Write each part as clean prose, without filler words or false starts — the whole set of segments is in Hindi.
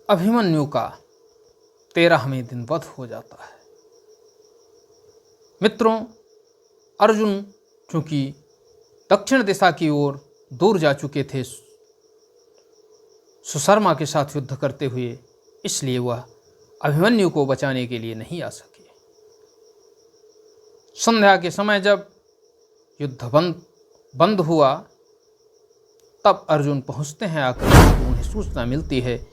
अभिमन्यु का 13वें दिन वध हो जाता है। मित्रों, अर्जुन चूंकि दक्षिण दिशा की ओर दूर जा चुके थे सुशर्मा के साथ युद्ध करते हुए, इसलिए वह अभिमन्यु को बचाने के लिए नहीं आ सके। संध्या के समय जब युद्ध बंद हुआ तब अर्जुन पहुंचते हैं। आकर उन्हें सूचना मिलती है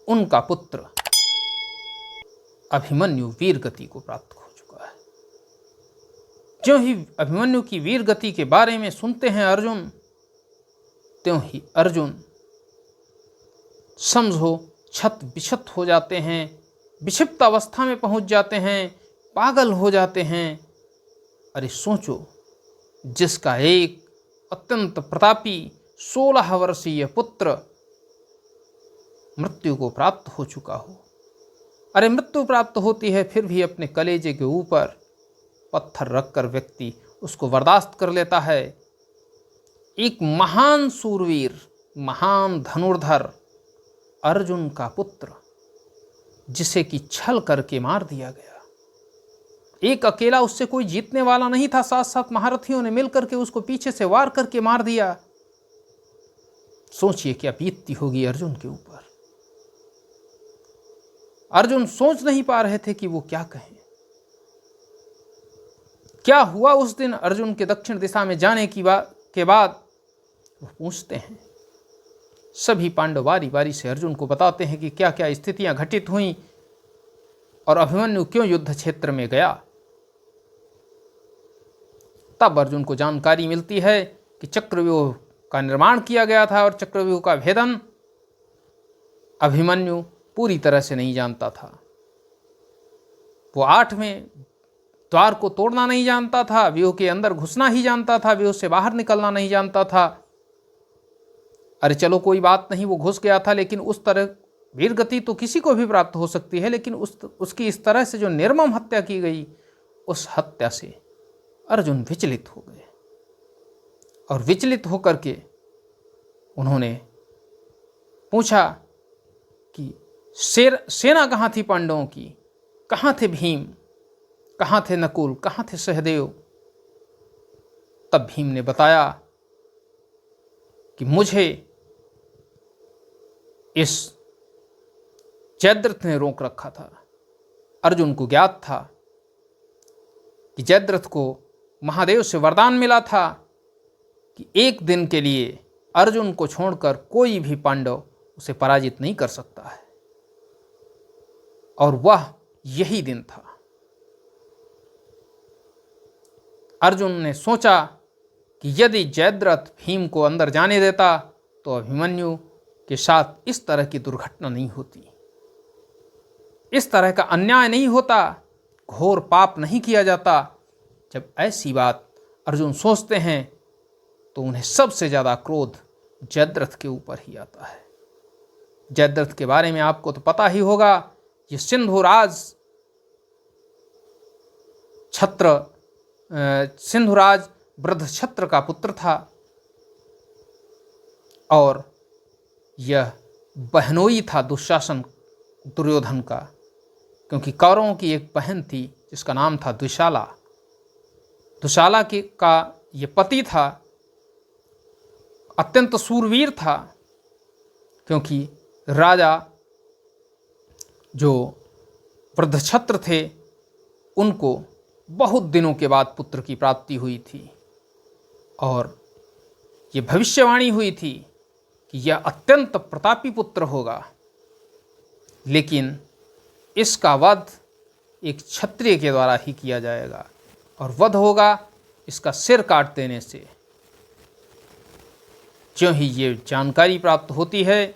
उनका पुत्र अभिमन्यु वीर गति को प्राप्त हो चुका है। ज्यों ही अभिमन्यु की वीर गति के बारे में सुनते हैं अर्जुन, त्यों ही अर्जुन समझो छत बिछत हो जाते हैं, विक्षिप्त अवस्था में पहुंच जाते हैं, पागल हो जाते हैं। अरे सोचो, जिसका एक अत्यंत प्रतापी 16 वर्षीय पुत्र मृत्यु को प्राप्त हो चुका हो। अरे मृत्यु प्राप्त होती है फिर भी अपने कलेजे के ऊपर पत्थर रखकर व्यक्ति उसको बर्दाश्त कर लेता है। एक महान सूरवीर, महान धनुर्धर अर्जुन का पुत्र, जिसे कि छल करके मार दिया गया। एक अकेला उससे कोई जीतने वाला नहीं था, साथ साथ महारथियों ने मिलकर के उसको पीछे से वार करके मार दिया। सोचिए क्या बीतती होगी अर्जुन के ऊपर। अर्जुन सोच नहीं पा रहे थे कि वो क्या कहें। क्या हुआ उस दिन अर्जुन के दक्षिण दिशा में जाने के बाद वो पूछते हैं। सभी पांडव बारी बारी से अर्जुन को बताते हैं कि क्या क्या स्थितियां घटित हुई और अभिमन्यु क्यों युद्ध क्षेत्र में गया। तब अर्जुन को जानकारी मिलती है कि चक्रव्यूह का निर्माण किया गया था और चक्रव्यूह का भेदन अभिमन्यु पूरी तरह से नहीं जानता था। वो 8वें द्वार को तोड़ना नहीं जानता था, व्यूह के अंदर घुसना ही जानता था, व्यूह से बाहर निकलना नहीं जानता था। अरे चलो कोई बात नहीं, वो घुस गया था, लेकिन उस तरह वीर गति तो किसी को भी प्राप्त हो सकती है, लेकिन उसकी इस तरह से जो निर्मम हत्या की गई, उस हत्या से अर्जुन विचलित हो गए। और विचलित होकर के उन्होंने पूछा कि सेना कहाँ थी पांडवों की, कहाँ थे भीम, कहाँ थे नकुल, कहाँ थे सहदेव। तब भीम ने बताया कि मुझे इस जयद्रथ ने रोक रखा था। अर्जुन को ज्ञात था कि जयद्रथ को महादेव से वरदान मिला था कि एक दिन के लिए अर्जुन को छोड़कर कोई भी पांडव उसे पराजित नहीं कर सकता है, और वह यही दिन था। अर्जुन ने सोचा कि यदि जयद्रथ भीम को अंदर जाने देता तो अभिमन्यु के साथ इस तरह की दुर्घटना नहीं होती, इस तरह का अन्याय नहीं होता, घोर पाप नहीं किया जाता। जब ऐसी बात अर्जुन सोचते हैं तो उन्हें सबसे ज़्यादा क्रोध जयद्रथ के ऊपर ही आता है। जयद्रथ के बारे में आपको तो पता ही होगा, ये सिंधुराज वृद्धछत्र का पुत्र था और यह बहनोई था दुशासन दुर्योधन का, क्योंकि कौरवों की एक बहन थी जिसका नाम था दुशाला। दुशाला का ये पति था, अत्यंत सूरवीर था, क्योंकि राजा जो वृद्धछत्र थे उनको बहुत दिनों के बाद पुत्र की प्राप्ति हुई थी और ये भविष्यवाणी हुई थी कि यह अत्यंत प्रतापी पुत्र होगा, लेकिन इसका वध एक क्षत्रिय के द्वारा ही किया जाएगा और वध होगा इसका सिर काट देने से। ज्यों ही ये जानकारी प्राप्त होती है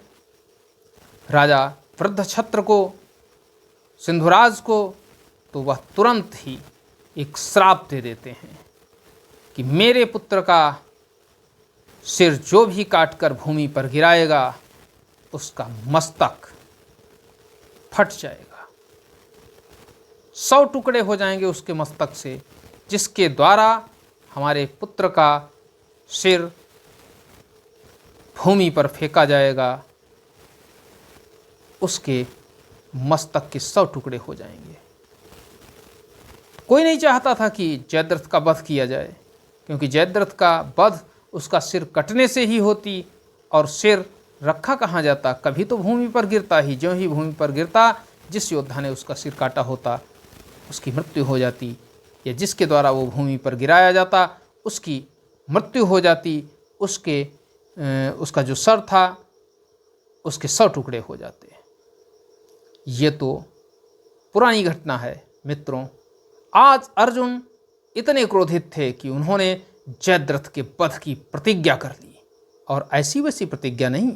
राजा वृद्धछत्र को, सिंधुराज को, तो वह तुरंत ही एक श्राप दे देते हैं कि मेरे पुत्र का सिर जो भी काटकर भूमि पर गिराएगा उसका मस्तक फट जाएगा, 100 टुकड़े हो जाएंगे उसके मस्तक से, जिसके द्वारा हमारे पुत्र का सिर भूमि पर फेंका जाएगा उसके मस्तक के 100 टुकड़े हो जाएंगे। कोई नहीं चाहता था कि जयद्रथ का वध किया जाए, क्योंकि जयद्रथ का वध उसका सिर कटने से ही होती, और सिर रखा कहाँ जाता, कभी तो भूमि पर गिरता ही। ज्यों ही भूमि पर गिरता, जिस योद्धा ने उसका सिर काटा होता उसकी मृत्यु हो जाती, या जिसके द्वारा वो भूमि पर गिराया जाता उसकी मृत्यु हो जाती। उसका जो सर था उसके 100 टुकड़े हो जाते। ये तो पुरानी घटना है मित्रों। आज अर्जुन इतने क्रोधित थे कि उन्होंने जयद्रथ के वध की प्रतिज्ञा कर ली, और ऐसी वैसी प्रतिज्ञा नहीं,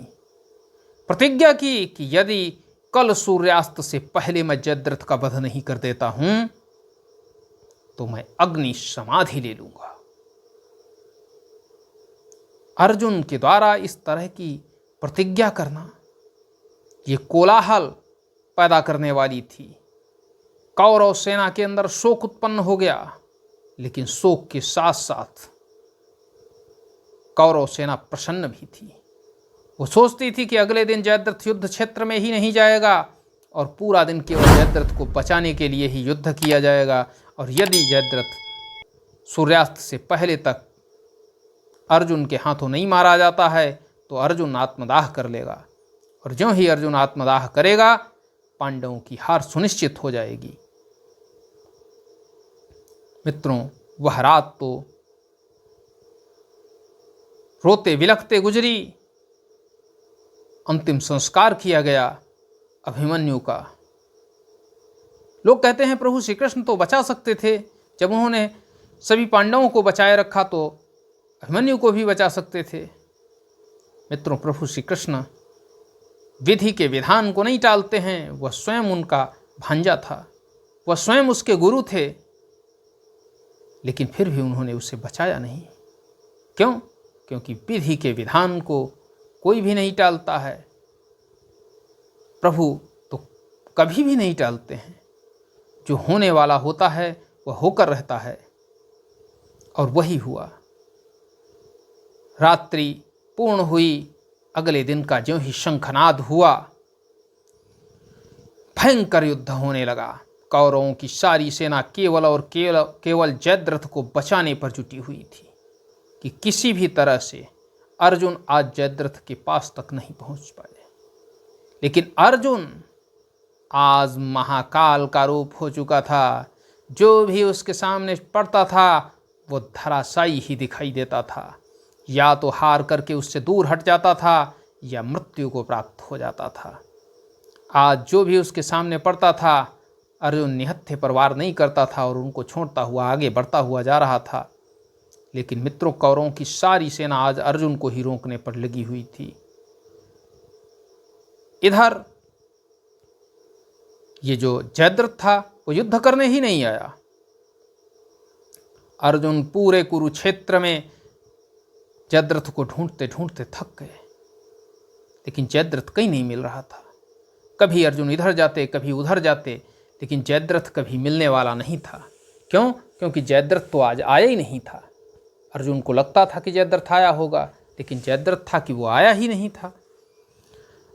प्रतिज्ञा की कि यदि कल सूर्यास्त से पहले मैं जयद्रथ का वध नहीं कर देता हूं तो मैं अग्नि समाधि ले लूंगा। अर्जुन के द्वारा इस तरह की प्रतिज्ञा करना ये कोलाहल पैदा करने वाली थी। कौरव सेना के अंदर शोक उत्पन्न हो गया, लेकिन शोक के साथ साथ कौरव सेना प्रसन्न भी थी। वो सोचती थी कि अगले दिन जयद्रथ युद्ध क्षेत्र में ही नहीं जाएगा, और पूरा दिन केवल जयद्रथ को बचाने के लिए ही युद्ध किया जाएगा, और यदि जयद्रथ सूर्यास्त से पहले तक अर्जुन के हाथों नहीं मारा जाता है तो अर्जुन आत्मदाह कर लेगा, और ज्यों ही अर्जुन आत्मदाह करेगा पांडवों की हार सुनिश्चित हो जाएगी। मित्रों, वह रात तो रोते बिलखते गुजरी। अंतिम संस्कार किया गया अभिमन्यु का। लोग कहते हैं प्रभु श्री कृष्ण तो बचा सकते थे, जब उन्होंने सभी पांडवों को बचाए रखा तो अभिमन्यु को भी बचा सकते थे। मित्रों, प्रभु श्री कृष्ण विधि के विधान को नहीं टालते हैं। वह स्वयं उनका भांजा था, वह स्वयं उसके गुरु थे, लेकिन फिर भी उन्होंने उसे बचाया नहीं। क्यों? क्योंकि विधि के विधान को कोई भी नहीं टालता है। प्रभु तो कभी भी नहीं टालते हैं। जो होने वाला होता है वह होकर रहता है, और वही हुआ। रात्रि पूर्ण हुई। अगले दिन का ज्यों ही शंखनाद हुआ, भयंकर युद्ध होने लगा। कौरवों की सारी सेना केवल और केवल जयद्रथ को बचाने पर जुटी हुई थी कि किसी भी तरह से अर्जुन आज जयद्रथ के पास तक नहीं पहुंच पाए। लेकिन अर्जुन आज महाकाल का रूप हो चुका था। जो भी उसके सामने पड़ता था वो धराशायी ही दिखाई देता था। या तो हार करके उससे दूर हट जाता था या मृत्यु को प्राप्त हो जाता था। आज जो भी उसके सामने पड़ता था अर्जुन निहत्थे पर वार नहीं करता था और उनको छोड़ता हुआ आगे बढ़ता हुआ जा रहा था। लेकिन मित्रों, कौरवों की सारी सेना आज अर्जुन को ही रोकने पर लगी हुई थी। इधर ये जो जयद्रथ था वो युद्ध करने ही नहीं आया। अर्जुन पूरे कुरुक्षेत्र में जयद्रथ को ढूंढते ढूंढते थक गए, लेकिन जयद्रथ कहीं नहीं मिल रहा था। कभी अर्जुन इधर जाते कभी उधर जाते, लेकिन जयद्रथ कभी मिलने वाला नहीं था। क्यों? क्योंकि जयद्रथ तो आज आया ही नहीं था। अर्जुन को लगता था कि जयद्रथ आया होगा, लेकिन जयद्रथ था कि वो आया ही नहीं था।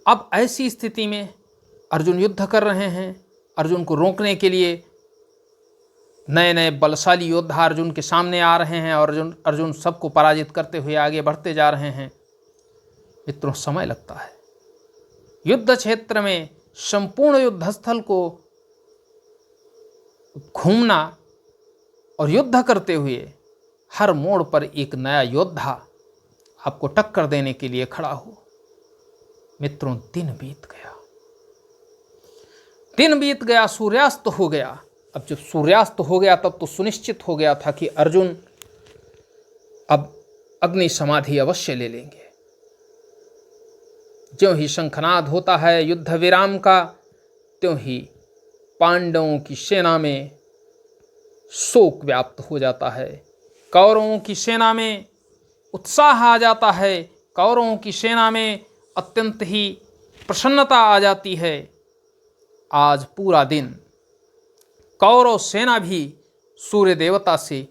अब ऐसी स्थिति में अर्जुन युद्ध कर रहे हैं। अर्जुन को रोकने के लिए नए नए बलशाली योद्धा अर्जुन के सामने आ रहे हैं, और अर्जुन सबको पराजित करते हुए आगे बढ़ते जा रहे हैं। मित्रों, समय लगता है। युद्ध क्षेत्र में संपूर्ण युद्धस्थल को घूमना और युद्ध करते हुए हर मोड़ पर एक नया योद्धा आपको टक्कर देने के लिए खड़ा हो। मित्रों, दिन बीत गया, सूर्यास्त हो गया। अब जब सूर्यास्त हो गया तब तो सुनिश्चित हो गया था कि अर्जुन अब अग्नि समाधि अवश्य ले लेंगे। ज्यों ही शंखनाद होता है युद्ध विराम का, त्यों ही पांडवों की सेना में शोक व्याप्त हो जाता है। कौरवों की सेना में उत्साह आ जाता है। कौरवों की सेना में अत्यंत ही प्रसन्नता आ जाती है। आज पूरा दिन कौरव सेना भी सूर्य देवता से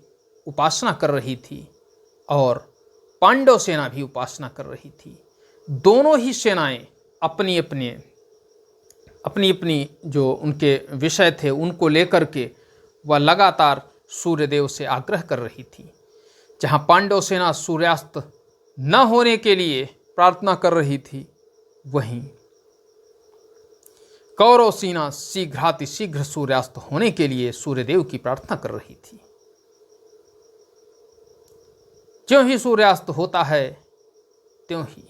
उपासना कर रही थी और पांडव सेना भी उपासना कर रही थी। दोनों ही सेनाएं अपनी अपनी अपनी अपनी जो उनके विषय थे उनको लेकर के वह लगातार सूर्यदेव से आग्रह कर रही थी। जहाँ पांडव सेना सूर्यास्त न होने के लिए प्रार्थना कर रही थी, वहीं कौरव सेना शीघ्र सूर्यास्त होने के लिए सूर्यदेव की प्रार्थना कर रही थी। ज्यों ही सूर्यास्त होता है त्यों ही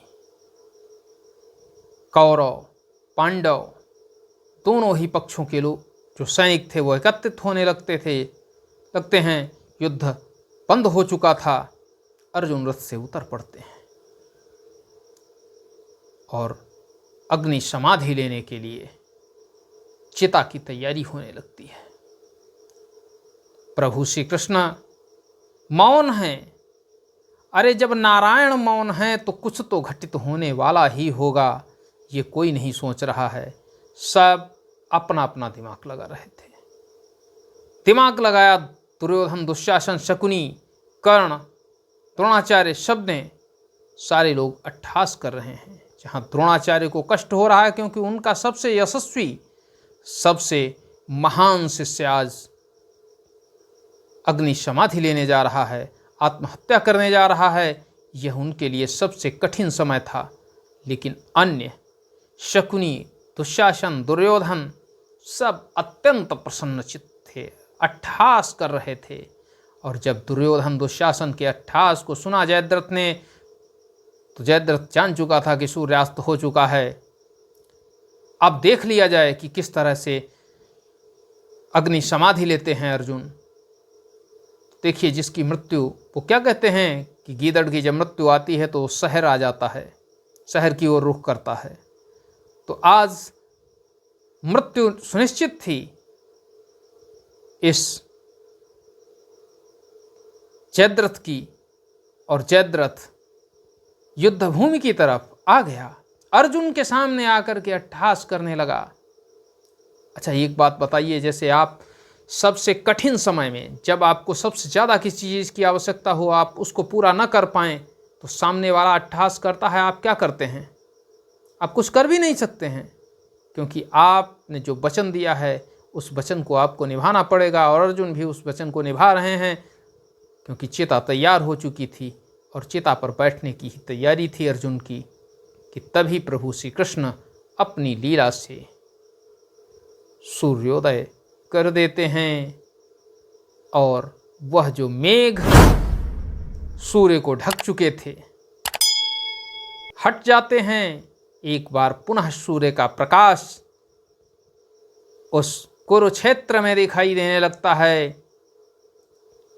कौरव पांडव दोनों ही पक्षों के लोग जो सैनिक थे वो एकत्रित होने लगते हैं। युद्ध बंद हो चुका था। अर्जुन रथ से उतर पड़ते हैं और अग्नि समाधि लेने के लिए चिता की तैयारी होने लगती है। प्रभु श्री कृष्ण मौन हैं। अरे जब नारायण मौन है तो कुछ तो घटित होने वाला ही होगा, ये कोई नहीं सोच रहा है। सब अपना अपना दिमाग लगा रहे थे। दिमाग लगाया दुर्योधन, दुशासन, शकुनी, कर्ण, द्रोणाचार्य, सब ने सारे लोग अट्टहास कर रहे हैं। जहाँ द्रोणाचार्य को कष्ट हो रहा है क्योंकि उनका सबसे यशस्वी, सबसे महान शिष्य आज अग्नि समाधि लेने जा रहा है, आत्महत्या करने जा रहा है। यह उनके लिए सबसे कठिन समय था। लेकिन अन्य शकुनी, दुशासन, दुर्योधन सब अत्यंत प्रसन्नचित्त थे, अट्टहास कर रहे थे। और जब दुर्योधन दुशासन के अट्टहास को सुना जयद्रथ ने, तो जयद्रथ जान चुका था कि सूर्यास्त हो चुका है। अब देख लिया जाए कि किस तरह से अग्नि समाधि लेते हैं अर्जुन। देखिए, जिसकी मृत्यु, वो क्या कहते हैं कि गीदड़ की जब मृत्यु आती है तो शहर आ जाता है, शहर की ओर रुख करता है। तो आज मृत्यु सुनिश्चित थी। इस जयद्रथ की, और जयद्रथ युद्ध भूमि की तरफ आ गया। अर्जुन के सामने आकर के अट्टहास करने लगा। अच्छा, एक बात बताइए, जैसे आप सबसे कठिन समय में, जब आपको सबसे ज़्यादा किसी चीज़ की आवश्यकता हो, आप उसको पूरा न कर पाएँ, तो सामने वाला अट्टहास करता है, आप क्या करते हैं? आप कुछ कर भी नहीं सकते हैं, क्योंकि आपने जो वचन दिया है उस वचन को आपको निभाना पड़ेगा। और अर्जुन भी उस वचन को निभा रहे हैं, क्योंकि चिता तैयार हो चुकी थी और चिता पर बैठने की ही तैयारी थी अर्जुन की, कि तभी प्रभु श्री कृष्ण अपनी लीला से सूर्योदय कर देते हैं और वह जो मेघ सूर्य को ढक चुके थे हट जाते हैं। एक बार पुनः सूर्य का प्रकाश उस कुरुक्षेत्र में दिखाई देने लगता है।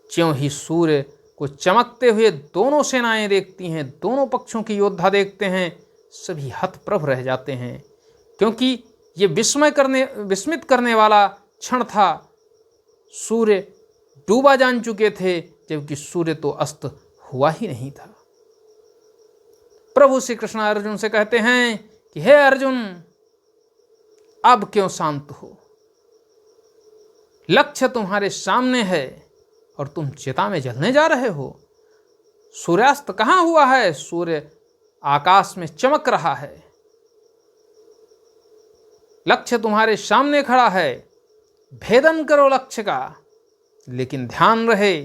ज्यों ही सूर्य को चमकते हुए दोनों सेनाएं देखती हैं, दोनों पक्षों की योद्धा देखते हैं, सभी हतप्रभ रह जाते हैं, क्योंकि ये विस्मित करने वाला क्षण था। सूर्य डूबा जान चुके थे, जबकि सूर्य तो अस्त हुआ ही नहीं था। प्रभु श्री कृष्ण अर्जुन से कहते हैं कि हे अर्जुन, अब क्यों शांत हो? लक्ष्य तुम्हारे सामने है और तुम चिता में जलने जा रहे हो। सूर्यास्त कहाँ हुआ है? सूर्य आकाश में चमक रहा है। लक्ष्य तुम्हारे सामने खड़ा है, भेदन करो लक्ष्य का, लेकिन ध्यान रहे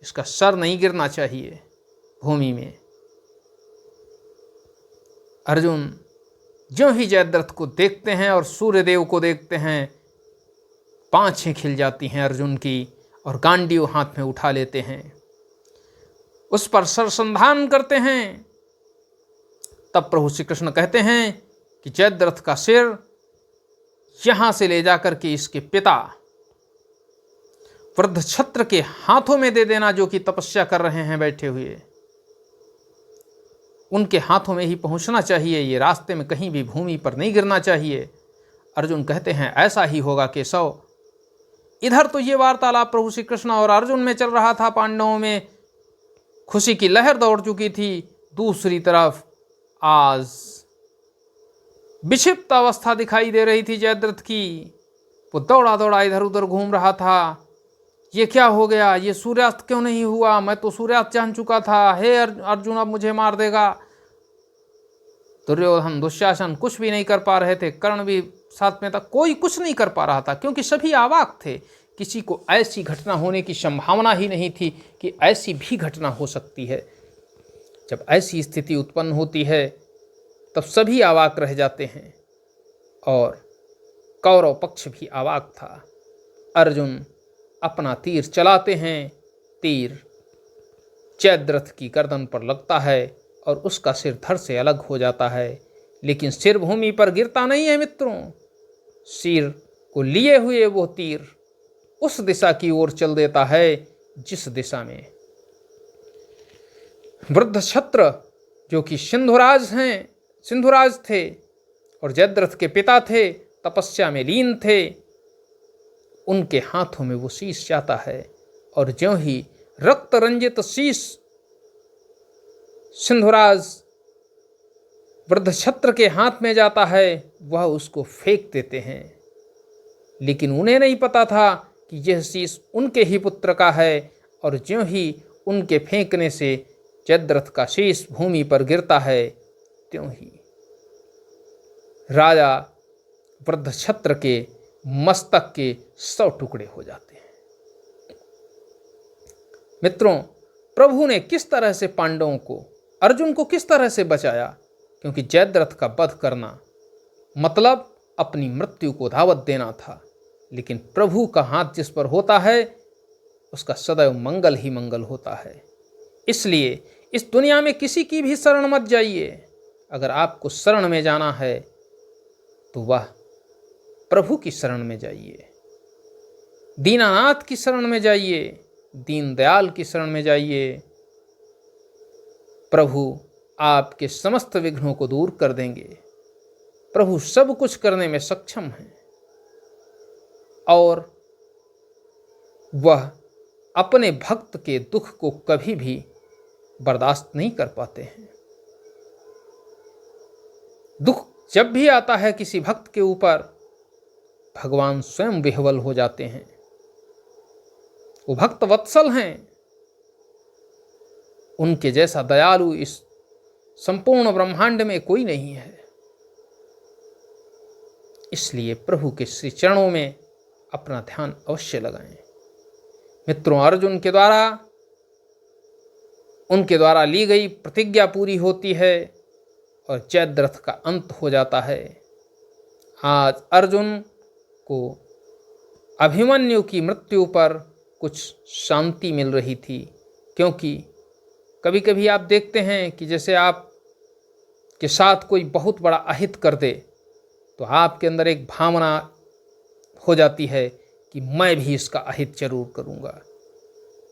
इसका सर नहीं गिरना चाहिए भूमि में। अर्जुन ज्यों ही जयद्रथ को देखते हैं और सूर्यदेव को देखते हैं, पांछें खिल जाती हैं अर्जुन की और गांडीव हाथ में उठा लेते हैं, उस पर सरसंधान करते हैं। तब प्रभु श्री कृष्ण कहते हैं कि जयद्रथ का सिर यहां से ले जाकर के इसके पिता वृद्धक्षत्र के हाथों में दे देना, जो कि तपस्या कर रहे हैं बैठे हुए, उनके हाथों में ही पहुंचना चाहिए। ये रास्ते में कहीं भी भूमि पर नहीं गिरना चाहिए। अर्जुन कहते हैं ऐसा ही होगा केशव। इधर तो ये वार्तालाप प्रभु श्री कृष्ण और अर्जुन में चल रहा था, पांडवों में खुशी की लहर दौड़ चुकी थी। दूसरी तरफ आज विक्षिप्त अवस्था दिखाई दे रही थी जयद्रथ की। वो दौड़ा दौड़ा इधर उधर घूम रहा था। ये क्या हो गया? ये सूर्यास्त क्यों नहीं हुआ? मैं तो सूर्यास्त जान चुका था। हे अर्जुन, अब मुझे मार देगा। दुर्योधन दुशासन कुछ भी नहीं कर पा रहे थे। कर्ण भी साथ में था, कोई कुछ नहीं कर पा रहा था, क्योंकि सभी अवाक थे। किसी को ऐसी घटना होने की संभावना ही नहीं थी कि ऐसी भी घटना हो सकती है। जब ऐसी स्थिति उत्पन्न होती है तब सभी अवाक रह जाते हैं, और कौरव पक्ष भी अवाक था। अर्जुन अपना तीर चलाते हैं, तीर जयद्रथ की गर्दन पर लगता है और उसका सिर धड़ से अलग हो जाता है, लेकिन सिर भूमि पर गिरता नहीं है मित्रों। सिर को लिए हुए वो तीर उस दिशा की ओर चल देता है जिस दिशा में वृद्धक्षत्र, जो कि सिंधुराज थे और जयद्रथ के पिता थे, तपस्या में लीन थे, उनके हाथों में वो शीश जाता है। और ज्यों ही रक्त रंजित शीश सिंधुराज वृद्धक्षत्र के हाथ में जाता है, वह उसको फेंक देते हैं। लेकिन उन्हें नहीं पता था कि यह शीश उनके ही पुत्र का है, और ज्यों ही उनके फेंकने से जयद्रथ का शीश भूमि पर गिरता है, त्यों ही राजा वृद्धक्षत्र के मस्तक के 100 टुकड़े हो जाते हैं। मित्रों, प्रभु ने किस तरह से पांडवों को, अर्जुन को किस तरह से बचाया, क्योंकि जयद्रथ का वध करना मतलब अपनी मृत्यु को दावत देना था। लेकिन प्रभु का हाथ जिस पर होता है उसका सदैव मंगल ही मंगल होता है। इसलिए इस दुनिया में किसी की भी शरण मत जाइए। अगर आपको शरण में जाना है तो वह प्रभु की शरण में जाइए, दीनानाथ की शरण में जाइए, दीनदयाल की शरण में जाइए। प्रभु आपके समस्त विघ्नों को दूर कर देंगे। प्रभु सब कुछ करने में सक्षम हैं और वह अपने भक्त के दुख को कभी भी बर्दाश्त नहीं कर पाते हैं। दुख जब भी आता है किसी भक्त के ऊपर, भगवान स्वयं विह्वल हो जाते हैं। वो भक्त वत्सल हैं, उनके जैसा दयालु इस संपूर्ण ब्रह्मांड में कोई नहीं है। इसलिए प्रभु के श्री चरणों में अपना ध्यान अवश्य लगाएं। मित्रों, अर्जुन के द्वारा उनके द्वारा ली गई प्रतिज्ञा पूरी होती है और जयद्रथ का अंत हो जाता है। आज अर्जुन को अभिमन्यु की मृत्यु पर कुछ शांति मिल रही थी, क्योंकि कभी कभी आप देखते हैं कि जैसे आप के साथ कोई बहुत बड़ा अहित कर दे तो आपके अंदर एक भावना हो जाती है कि मैं भी इसका अहित जरूर करूंगा।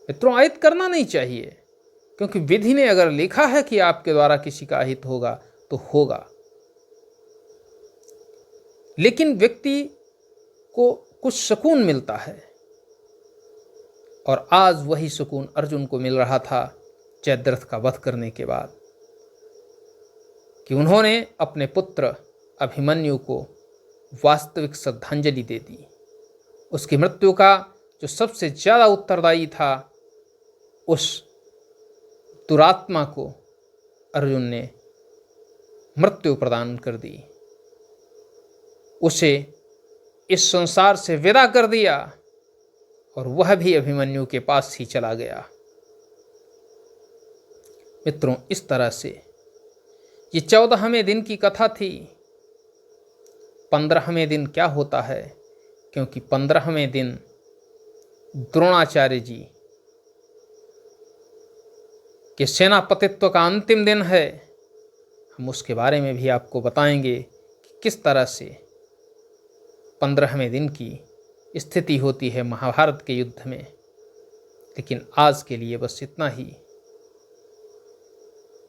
मित्रों, अहित करना नहीं चाहिए, क्योंकि विधि ने अगर लिखा है कि आपके द्वारा किसी का अहित होगा तो होगा। लेकिन व्यक्ति को कुछ सुकून मिलता है, और आज वही सुकून अर्जुन को मिल रहा था जयद्रथ का वध करने के बाद, कि उन्होंने अपने पुत्र अभिमन्यु को वास्तविक श्रद्धांजलि दे दी। उसकी मृत्यु का जो सबसे ज़्यादा उत्तरदायी था, उस दुरात्मा को अर्जुन ने मृत्यु प्रदान कर दी, उसे इस संसार से विदा कर दिया, और वह भी अभिमन्यु के पास ही चला गया। मित्रों, इस तरह से ये 14वें दिन की कथा थी। 15वें दिन क्या होता है, क्योंकि 15वें दिन द्रोणाचार्य जी के सेनापतित्व का अंतिम दिन है। हम उसके बारे में भी आपको बताएंगे कि किस तरह से 15वें दिन की स्थिति होती है महाभारत के युद्ध में। लेकिन आज के लिए बस इतना ही।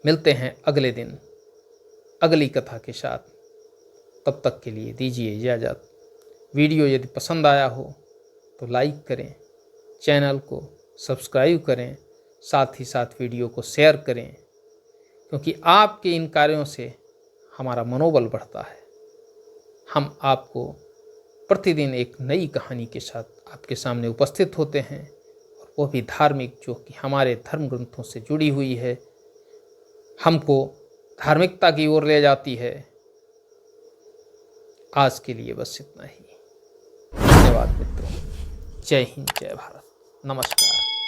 मिलते हैं अगले दिन अगली कथा के साथ। तब तक के लिए दीजिए इजाज़त। वीडियो यदि पसंद आया हो तो लाइक करें, चैनल को सब्सक्राइब करें, साथ ही साथ वीडियो को शेयर करें, क्योंकि आपके इन कार्यों से हमारा मनोबल बढ़ता है। हम आपको प्रतिदिन एक नई कहानी के साथ आपके सामने उपस्थित होते हैं, और वो भी धार्मिक, जो कि हमारे धर्म ग्रंथों से जुड़ी हुई है, हमको धार्मिकता की ओर ले जाती है। आज के लिए बस इतना ही। धन्यवाद मित्रों। जय हिंद, जय भारत, नमस्कार।